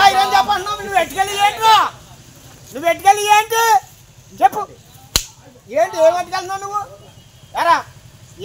ఐరన్ షాప్ అన్నావు. నువ్వు ఎట్టుకెళ్ళి ఏంట్రా? నువ్వు ఎట్టుకెళ్ళి ఏంటి చెప్పు. ఏంటి ఏమట్టుకెళ్తున్నావు నువ్వు? ఎరా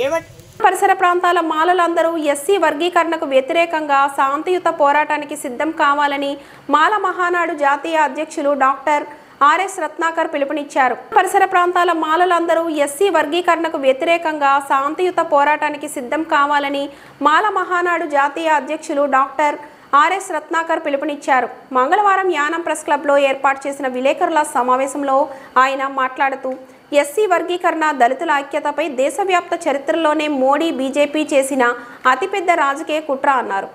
ఏమట్ పరిసర ప్రాంతాల మాలలందరూ ఎస్సీ వర్గీకరణకు వ్యతిరేకంగా శాంతియుత పోరాటానికి సిద్ధం కావాలని మాల మహానాడు జాతీయ అధ్యక్షులు డాక్టర్ ఆర్ఎస్ రత్నాకర్ పిలుపునిచ్చారు. పరిసర ప్రాంతాల మాలలందరూ ఎస్సీ వర్గీకరణకు వ్యతిరేకంగా శాంతియుత పోరాటానికి సిద్ధం కావాలని మాల మహానాడు జాతీయ అధ్యక్షులు డాక్టర్ ఆర్ఎస్ రత్నాకర్ పిలుపునిచ్చారు. మంగళవారం యానం ప్రెస్ క్లబ్లో ఏర్పాటు చేసిన విలేకరుల సమావేశంలో ఆయన మాట్లాడుతూ ఎస్సీ వర్గీకరణ దళితుల ఐక్యతపై దేశవ్యాప్త చరిత్రలోనే మోడీ బీజేపీ చేసిన అతిపెద్ద రాజకీయ కుట్ర అన్నారు.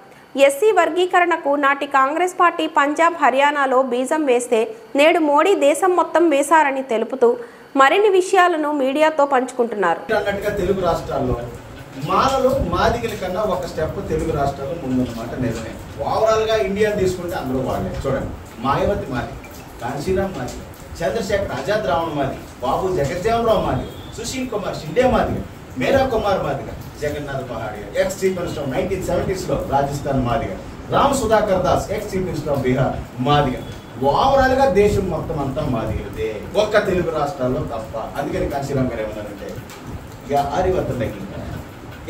ఎస్సీ వర్గీకరణకు నాటి కాంగ్రెస్ పార్టీ పంజాబ్ హర్యానాలో బీజం వేస్తే నేడు మోడీ దేశం మొత్తం వేశారని తెలుపుతూ మరిన్ని విషయాలను మీడియాతో పంచుకుంటున్నారు. తెలుగు రాష్ట్రాల్లో మాలలు మాదిగల కన్నా ఒక స్టెప్ తెలుగు రాష్ట్రాల్లో ముందున్నమాట నిజమే. ఓవరాల్ గా ఇండియా తీసుకుంటే అందరూ వాళ్ళే. చూడండి, మాయావతి మాది, కాంశీరామ్ మాది, చంద్రశేఖర్ ఆజాద్ రావణ్ మాది, బాబు జగజ్జీవనరావు మాది, సుశీల్ కుమార్ షిండే మాది, మేరా కుమార్ మాదిగా, Jagannath Pahadia ex chief minister 1970s లో రాజస్థాన్ మాదిగా, Ram Sudhakar Das ex chief minister of Bihar మాదిగా. ఓవరాల్ గా దేశం మొత్తం అంతా మాదిగలదే, ఒక్క తెలుగు రాష్ట్రాల్లో తప్ప. అందుకని కాంశీరామ్ గారు ఏమన్నారంటే యా ఆర్యవర్త నహీ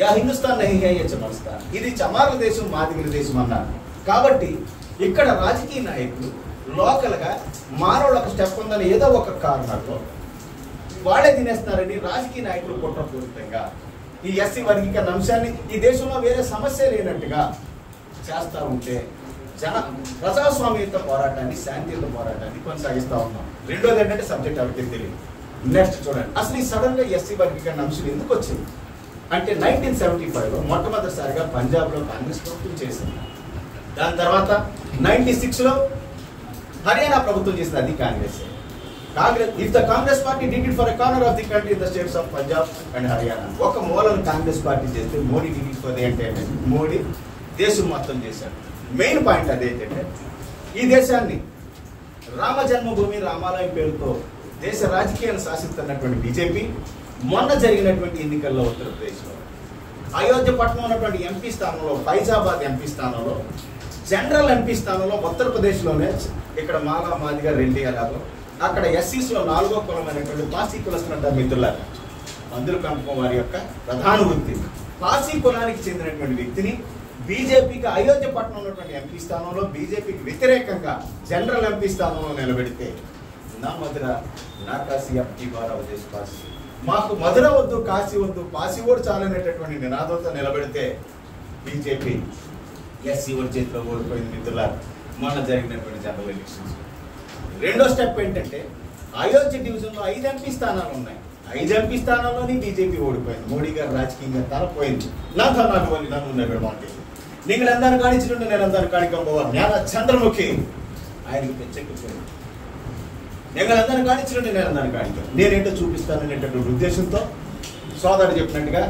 యా హిందుస్థాన్ నహీ హై యా చమర్స్థాన్, ఇది చమార్ల దేశం మాదిగల దేశం అన్నారు. కాబట్టి ఇక్కడ రాజకీయ నాయకులు లోకల్ గా మానవులకు స్టెప్ ఉందని ఏదో ఒక కారణంలో వాళ్ళే తినేస్తున్నారని రాజకీయ నాయకులు కుట్రపూరితంగా ఈ ఎస్సీ వర్గీకరణ అంశాన్ని ఈ దేశంలో వేరే సమస్య లేనట్టుగా చేస్తూ ఉంటే ప్రజాస్వామ్యత పోరాటాన్ని, శాంతియుత పోరాటాన్ని కొనసాగిస్తూ ఉన్నాం. రెండోది ఏంటంటే సబ్జెక్ట్ ఎవరికి తెలియదు. నెక్స్ట్ చూడండి, అసలు ఈ సడన్ గా ఎస్సీ వర్గీకరణ అంశం ఎందుకు వచ్చింది అంటే 1975లో మొట్టమొదటిసారిగా పంజాబ్లో కాంగ్రెస్ ప్రభుత్వం చేసింది. దాని తర్వాత 96లో హర్యానా ప్రభుత్వం చేసింది, అది Congress. If the Congress party did it for a corner of the country in the states of Punjab and Haryana, ఒక మూలను కాంగ్రెస్ పార్టీ చేస్తే Modi did it for the entire Modi దేశం మొత్తం చేశాడు. మెయిన్ పాయింట్ అదేంటంటే ఈ దేశాన్ని రామ జన్మభూమి రామాలయం పేరుతో దేశ రాజకీయాలను శాసిస్తున్నటువంటి బీజేపీ మొన్న జరిగినటువంటి ఎన్నికల్లో ఉత్తరప్రదేశ్లో అయోధ్య పట్టణం ఉన్నటువంటి ఎంపీ స్థానంలో, ఫైజాబాద్ ఎంపీ స్థానంలో, జనరల్ ఎంపీ స్థానంలో ఉత్తరప్రదేశ్లోనే ఇక్కడ మాలా మాదిగా రెడ్డి అలాగో అక్కడ ఎస్సీస్లో 4వ కులమైనటువంటి పాసీ కులస్తున్న మిత్రులారు మందుల పెంపకం వారి యొక్క ప్రధాన వృత్తి. పాసీ కులానికి చెందినటువంటి వ్యక్తిని బీజేపీకి అయోధ్య పట్టణం ఉన్నటువంటి ఎంపీ స్థానంలో బీజేపీకి వ్యతిరేకంగా జనరల్ ఎంపీ స్థానంలో నిలబెడితే నా మధుర నా కాశీ అప్టీ బారా ఉదేశ్ పాసి, మాకు మధుర వద్దు కాశీ వద్దు పాసి ఓడి చాలనేటటువంటి నినాదంతో నిలబెడితే బీజేపీ ఎస్సీ ఓడి చేతిలో ఓడిపోయింది మిత్రులారు మొన్న జరిగినటువంటి జనరల్ ఎలక్షన్స్. రెండో స్టెప్ ఏంటంటే అయోధ్య డివిజన్లో 5 ఎంపీ స్థానాలు ఉన్నాయి. 5 ఎంపీ స్థానాల్లోని బీజేపీ ఓడిపోయింది. మోడీ గారు రాజకీయంగా తలపోయింది. నా ధర్నాలు వాళ్ళు నన్ను ఉన్నటువంటి நீங்கள் అందరూ కానిచ్చినట్టు నేను అందరూ కానికపోవాలి. జ్ఞాన చంద్రముఖి ఆయనకు పెంచెక్కిపోయింది. நீங்கள் అందరూ కానిచ్చినట్టు నేను అందరూ కానిక నేనేంటో చూపిస్తాననేటటువంటి ఉద్దేశంతో సోదరుడు చెప్పినట్టుగా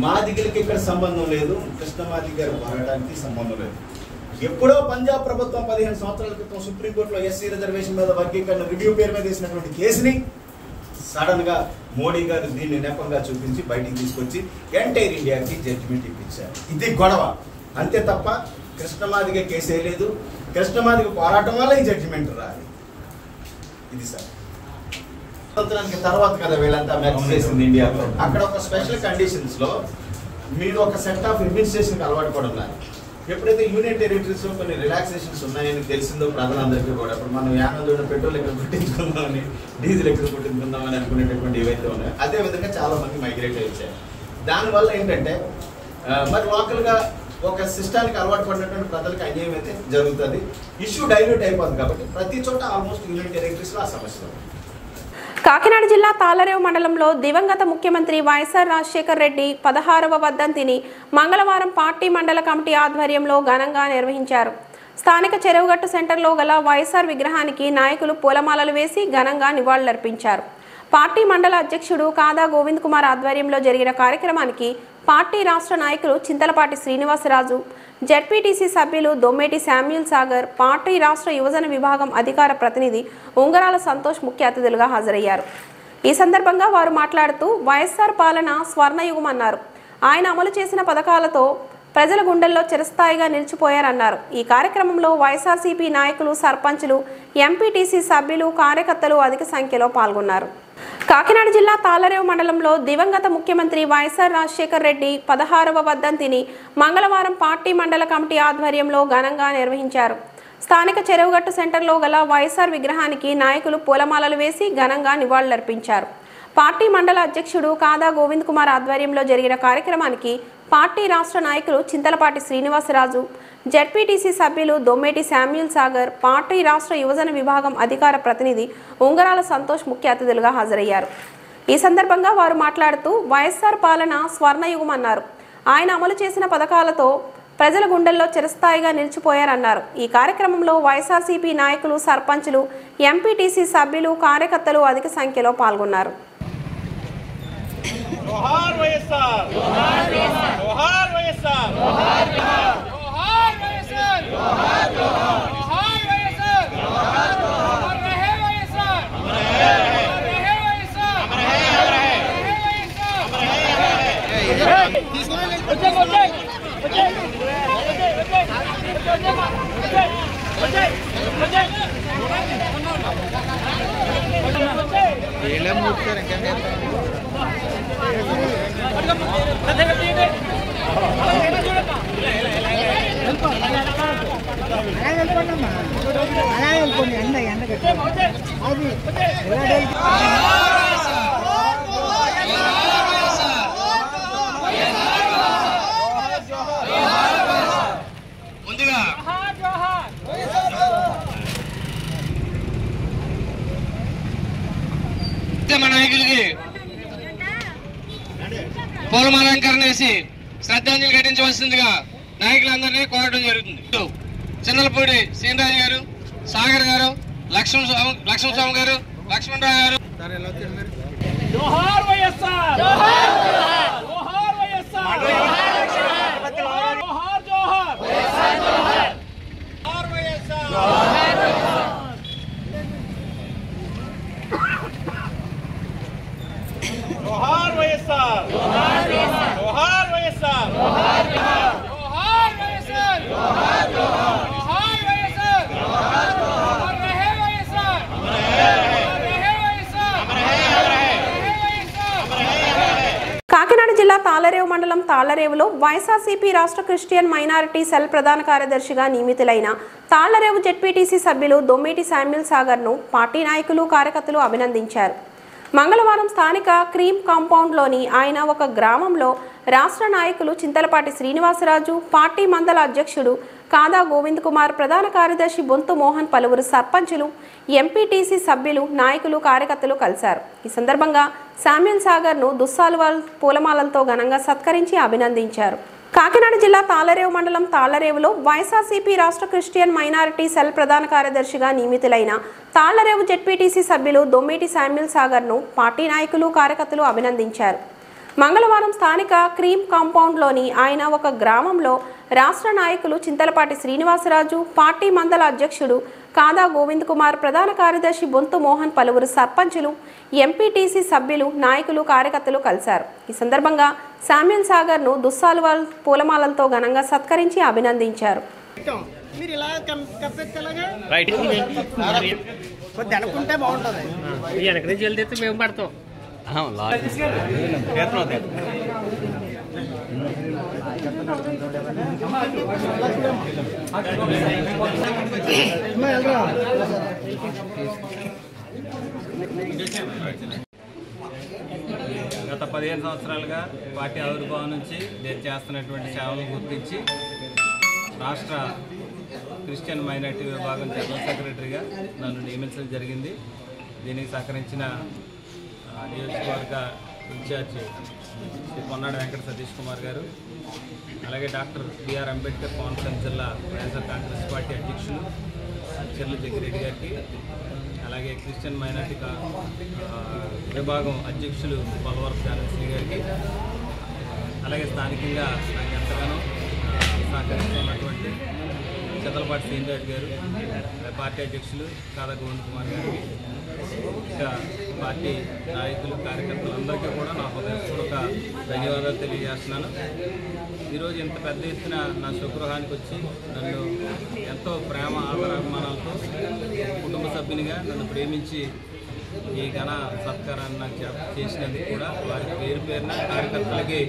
మాదిగలకి ఇక్కడ సంబంధం లేదు, కృష్ణమాది గారి పోరాటానికి సంబంధం లేదు. ఎప్పుడో పంజాబ్ ప్రభుత్వం 15 సంవత్సరాల క్రితం సుప్రీంకోర్టులో ఎస్సీ రిజర్వేషన్ మీద వర్గీకరణ రివ్యూ పేరు మీద వేసినటువంటి కేసుని సడన్ గా మోడీ గారు దీన్ని నెపంగా చూపించి బయటికి తీసుకొచ్చి ఎంటైర్ ఇండియాకి జడ్జిమెంట్ ఇప్పించారు. ఇది గొడవ అంతే తప్ప కృష్ణమాదిగా కేసే లేదు. కృష్ణమాదిగా పోరాటం వల్ల ఈ జడ్జిమెంట్ రాదు. ఇది సార్ స్వతంత్రానికి తర్వాత కదా వీళ్ళంతా మ్యాచ్ చేసింది ఇండియాలో. అక్కడ ఒక స్పెషల్ కండిషన్స్ లో మీరు ఒక సెట్ ఆఫ్ అడ్మినిస్ట్రేషన్ అలవాటు కూడా ఉన్నారు. ఎప్పుడైతే యూనియన్ టెరిటరీస్ లో కొన్ని రిలాక్సేషన్స్ ఉన్నాయని తెలిసిందో ప్రజలందరికీ కూడా ఇప్పుడు మనం యానంలో పెట్రోల్ ఎక్కడ కొట్టించుకుందామని, డీజిల్ ఎక్కడ కొట్టించుకుందామని అనుకునేటటువంటి ఏవైతే ఉన్నాయో అదే విధంగా చాలా మంది మైగ్రేట్ అయ్యారు. దానివల్ల ఏంటంటే మరి లోకల్ గా ఒక సిస్టానికి అలవాటు పడినటువంటి ప్రజలకు అన్యాయం అయితే జరుగుతుంది. ఇష్యూ డైల్యూట్ అయిపోతుంది. కాబట్టి ప్రతి చోట ఆల్మోస్ట్ యూనియన్ టెరిటరీస్ లో ఆ సమస్యలు. కాకినాడ జిల్లా తాళ్లరేవు మండలంలో దివంగత ముఖ్యమంత్రి వైఎస్ఆర్ రాజశేఖర్ రెడ్డి 16వ వర్ధంతిని మంగళవారం పార్టీ మండల కమిటీ ఆధ్వర్యంలో ఘనంగా నిర్వహించారు. స్థానిక చెరువుగట్టు సెంటర్లో గల వైఎస్ఆర్ విగ్రహానికి నాయకులు పూలమాలలు వేసి ఘనంగా నివాళులర్పించారు. పార్టీ మండల అధ్యక్షుడు కాదా గోవింద్ కుమార్ ఆధ్వర్యంలో జరిగిన కార్యక్రమానికి పార్టీ రాష్ట్ర నాయకులు చింతలపాటి శ్రీనివాసరాజు, జెడ్పీటీసీ సభ్యులు దొమ్మేటి శామ్యూల్ సాగర్, పార్టీ రాష్ట్ర యువజన విభాగం అధికార ప్రతినిధి ఉంగరాల సంతోష్ ముఖ్య అతిథులుగా హాజరయ్యారు. ఈ సందర్భంగా వారు మాట్లాడుతూ వైఎస్ఆర్ పాలన స్వర్ణయుగం అన్నారు. ఆయన అమలు చేసిన పథకాలతో ప్రజల గుండెల్లో చిరస్థాయిగా నిలిచిపోయారన్నారు. ఈ కార్యక్రమంలో వైఎస్ఆర్సీపీ నాయకులు, సర్పంచులు, ఎంపీటీసీ సభ్యులు, కార్యకర్తలు అధిక సంఖ్యలో పాల్గొన్నారు. కాకినాడ జిల్లా తాళ్లరేవు మండలంలో దివంగత ముఖ్యమంత్రి వైఎస్ఆర్ రాజశేఖర్ రెడ్డి 16వ వర్ధంతిని మంగళవారం పార్టీ మండల కమిటీ ఆధ్వర్యంలో ఘనంగా నిర్వహించారు. స్థానిక చెరువుగట్టు సెంటర్లో గల వైఎస్ఆర్ విగ్రహానికి నాయకులు పూలమాలలు వేసి ఘనంగా నివాళులర్పించారు. పార్టీ మండల అధ్యక్షుడు కాదా గోవింద్ కుమార్ ఆధ్వర్యంలో జరిగిన కార్యక్రమానికి పార్టీ రాష్ట్ర నాయకులు చింతలపాటి శ్రీనివాసరాజు, జెడ్పీటీసీ సభ్యులు దొమ్మేటి శామ్యూల్ సాగర్, పార్టీ రాష్ట్ర యువజన విభాగం అధికార ప్రతినిధి ఉంగరాల సంతోష్ ముఖ్య అతిథులుగా హాజరయ్యారు. ఈ సందర్భంగా వారు మాట్లాడుతూ వైఎస్ఆర్ పాలన స్వర్ణయుగం అన్నారు. ఆయన అమలు చేసిన పథకాలతో ప్రజల గుండెల్లో చిరస్థాయిగా నిలిచిపోయారన్నారు. ఈ కార్యక్రమంలో వైఎస్ఆర్సీపీ నాయకులు, సర్పంచులు, ఎంపీటీసీ సభ్యులు, కార్యకర్తలు అధిక సంఖ్యలో పాల్గొన్నారు. जोहार వైఎస్ఆర్ जोहार వైఎస్ఆర్ जोहार వైఎస్ఆర్ जोहार వైఎస్ఆర్ जोहार వైఎస్ఆర్ जोहार रहे వైఎస్ఆర్ रहे వైఎస్ఆర్ रहे వైఎస్ఆర్ వీళ్ళే మూర్తారు ఇంకేం ముందుగా మన నాయకులకి పూలమాలంకరణ చేసి శ్రద్ధాంజలి ఘటించవలసిందిగా నాయకులందరినీ కోరడం జరుగుతుంది. చిన్నలపూడి శ్రీనిరాజు గారు, సాగర్ గారు, లక్ష్మణస్వామి గారు, లక్ష్మణరావు గారు. जोहार వైఎస్ఆర్ जोहार जोहार వైఎస్ఆర్ जोहार जोहार వైఎస్ఆర్ जोहार వైఎస్ఆర్ जोहार వైఎస్ఆర్ जोहार వైఎస్ఆర్ जोहार వైఎస్ఆర్ जोहार వైఎస్ఆర్ रहे వైఎస్ఆర్ కాకినాడ జిల్లా తాళ్లరేవు మండలం తాళ్లరేవులో వైఎస్ఆర్సీపీ రాష్ట్ర క్రిస్టియన్ మైనారిటీ సెల్ ప్రధాన కార్యదర్శిగా నియమితులైన తాళ్లరేవు జెడ్పీటీసీ సభ్యులు దొమ్మేటి శామ్యూల్ సాగర్ను పార్టీ నాయకులు, కార్యకర్తలు అభినందించారు. మంగళవారం స్థానిక క్రీమ్ కాంపౌండ్లోని ఆయన ఒక గ్రామంలో రాష్ట్ర నాయకులు చింతలపాటి శ్రీనివాసరాజు, పార్టీ మండల అధ్యక్షుడు కాదా గోవింద్ కుమార్, ప్రధాన కార్యదర్శి బొంతు మోహన్, పలువురు సర్పంచులు, ఎంపీటీసీ సభ్యులు, నాయకులు, కార్యకర్తలు కలిశారు. ఈ సందర్భంగా శామ్యూల్ సాగర్ను దుస్సాలువాల్ పూలమాలలతో ఘనంగా సత్కరించి అభినందించారు. కాకినాడ జిల్లా తాళ్లరేవు మండలం తాళ్లరేవులో వైఎస్ఆర్సీపీ రాష్ట్ర క్రిస్టియన్ మైనారిటీ సెల్ ప్రధాన కార్యదర్శిగా నియమితులైన తాళ్లరేవు జెడ్పీటీసీ సభ్యులు దొమ్మేటి శామ్యూల్ సాగర్ను పార్టీ నాయకులు, కార్యకర్తలు అభినందించారు. మంగళవారం స్థానిక క్రీమ్ కాంపౌండ్లోని ఆయన ఒక గ్రామంలో రాష్ట్ర నాయకులు చింతలపాటి శ్రీనివాసరాజు, పార్టీ మండల అధ్యక్షుడు కాదా గోవింద్ కుమార్, ప్రధాన కార్యదర్శి బొంతు మోహన్, పలువురు సర్పంచులు, ఎంపీటీసీ సభ్యులు, నాయకులు, కార్యకర్తలు కలిశారు. ఈ సందర్భంగా శామ్యూల్ సాగర్ను దుస్సాలువాల్ పూలమాలలతో ఘనంగా సత్కరించి అభినందించారు. మీరు ఇలా కప్పెత్తలాగా రైట్ కొద్ది అనుకుంటే బాగుంటుంది. వెనక నుంచి వెళ్తే మేము పడతాం. గత 15 సంవత్సరాలుగా పార్టీ ఆవిర్భావం నుంచి నేను చేస్తున్నటువంటి సేవలను గుర్తించి రాష్ట్ర క్రిస్టియన్ మైనారిటీ విభాగం జనరల్ సెక్రటరీగా నన్ను నియమించడం జరిగింది. దీనికి సహకరించిన నియోజకవర్గ ఇన్ఛార్జి శ్రీ కొన్నాడ వెంకట సతీష్ కుమార్ గారు, అలాగే డాక్టర్ బిఆర్ అంబేద్కర్ కోనసీమ జిల్లా వైఎస్ఆర్ కాంగ్రెస్ పార్టీ అధ్యక్షులు చెర్ల జగ్గిరెడ్డి గారికి, అలాగే క్రిస్టియన్ మైనార్టీ విభాగం అధ్యక్షులు పల్వరపు జానశ్రీ గారికి, అలాగే స్థానికంగా నాకు ఎంతగానో సహకరిస్తున్నటువంటి చదలపాటి శ్రీనిరాజ్ గారు, పార్టీ అధ్యక్షులు కాదా గోవింద్ కుమార్ గారికి, ఇంకా పార్టీ నాయకులు కార్యకర్తలందరికీ కూడా నా హృదయపూర్వక ధన్యవాదాలు తెలియజేస్తున్నాను. ఈరోజు ఇంత పెద్ద ఎత్తున నా స్వగృహానికి వచ్చి నన్ను ఎంతో ప్రేమ ఆదరాభిమానాలతో కుటుంబ సభ్యునిగా నన్ను ప్రేమించి ఈ ఘన సత్కారాన్ని నాకు చేసినందుకు కూడా వారి పేరు పేరున కార్యకర్తలకి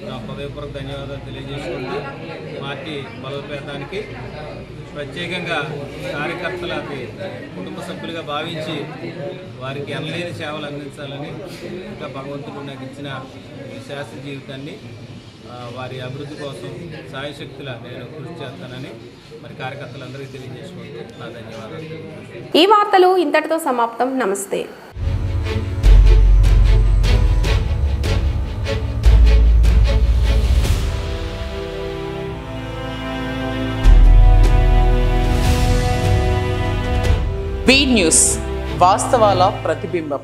నా హృదయపూర్వక ధన్యవాదాలు తెలియజేసుకుంటూ పార్టీ బలోపేతానికి ప్రత్యేకంగా కార్యకర్తలకి కుటుంబ సభ్యులుగా భావించి వారికి ఎనలేని సేవలు అందించాలని, ఇంకా భగవంతుడు నాకు ఇచ్చిన శాస్త్ర జీవితాన్ని వారి అభివృద్ధి కోసం సాయశక్తుల నేను కృషి చేస్తానని మరి కార్యకర్తలందరికీ తెలియజేసుకుంటూ నా ధన్యవాదాలు. ఈ వార్తలు ఇంతటితో సమాప్తం. నమస్తే. బీ న్యూస్, వాస్తవాల ప్రతిబింబం.